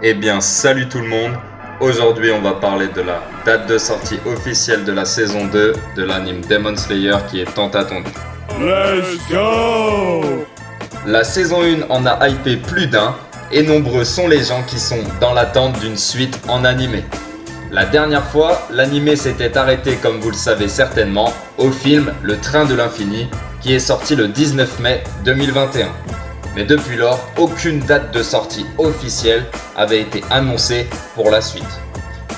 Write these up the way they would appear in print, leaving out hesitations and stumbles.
Eh bien, salut tout le monde. Aujourd'hui, on va parler de la date de sortie officielle de la saison 2 de l'anime Demon Slayer qui est tant attendu. Let's go! La saison 1 en a hypé plus d'un et nombreux sont les gens qui sont dans l'attente d'une suite en animé. La dernière fois, l'animé s'était arrêté, comme vous le savez certainement, au film Le Train de l'Infini qui est sorti le 19 mai 2021. Mais depuis lors, aucune date de sortie officielle avait été annoncée pour la suite.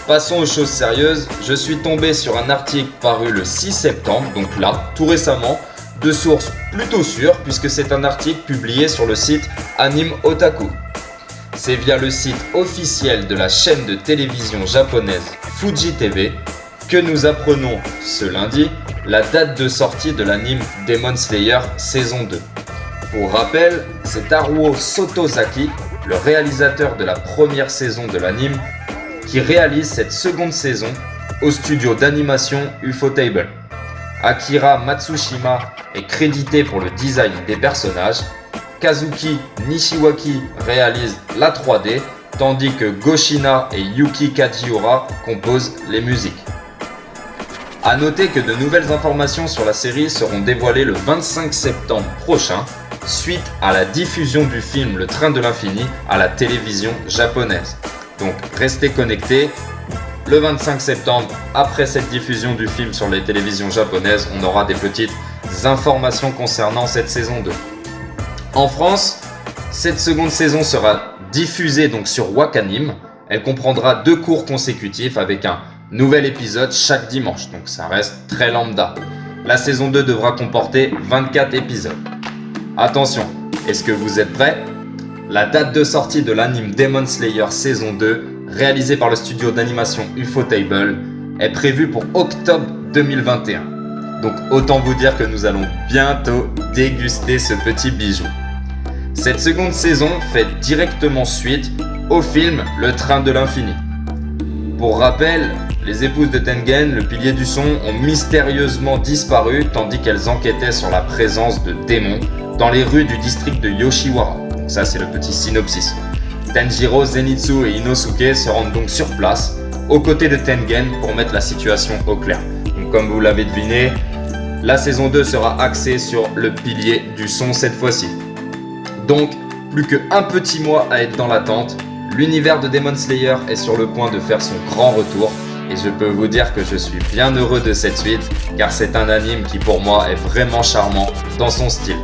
Passons aux choses sérieuses, je suis tombé sur un article paru le 6 septembre, donc là, tout récemment, de sources plutôt sûres puisque c'est un article publié sur le site Anime Otaku. C'est via le site officiel de la chaîne de télévision japonaise Fuji TV que nous apprenons ce lundi la date de sortie de l'anime Demon Slayer saison 2. Pour rappel, c'est Haruo Sotozaki, le réalisateur de la première saison de l'anime, qui réalise cette seconde saison au studio d'animation Ufotable. Akira Matsushima est crédité pour le design des personnages, Kazuki Nishiwaki réalise la 3D, tandis que Goshina et Yuki Kajiura composent les musiques. A noter que de nouvelles informations sur la série seront dévoilées le 25 septembre prochain, suite à la diffusion du film Le Train de l'Infini à la télévision japonaise. Donc restez connectés. Le 25 septembre, après cette diffusion du film sur les télévisions japonaises, on aura des petites informations concernant cette saison 2. En France, cette seconde saison sera diffusée donc sur Wakanim. Elle comprendra 2 cours consécutifs avec un nouvel épisode chaque dimanche, donc ça reste très lambda. La saison 2 devra comporter 24 épisodes. Attention, est-ce que vous êtes prêts ? La date de sortie de l'anime Demon Slayer saison 2, réalisé par le studio d'animation Ufotable, est prévue pour octobre 2021. Donc autant vous dire que nous allons bientôt déguster ce petit bijou. Cette seconde saison fait directement suite au film Le Train de l'Infini. Pour rappel, les épouses de Tengen, le pilier du son, ont mystérieusement disparu tandis qu'elles enquêtaient sur la présence de démons dans les rues du district de Yoshiwara. Donc ça c'est le petit synopsis. Tenjiro, Zenitsu et Inosuke se rendent donc sur place, aux côtés de Tengen pour mettre la situation au clair. Donc comme vous l'avez deviné, la saison 2 sera axée sur le pilier du son cette fois-ci. Donc, plus qu'un petit mois à être dans l'attente, l'univers de Demon Slayer est sur le point de faire son grand retour. Et je peux vous dire que je suis bien heureux de cette suite, car c'est un anime qui pour moi est vraiment charmant dans son style.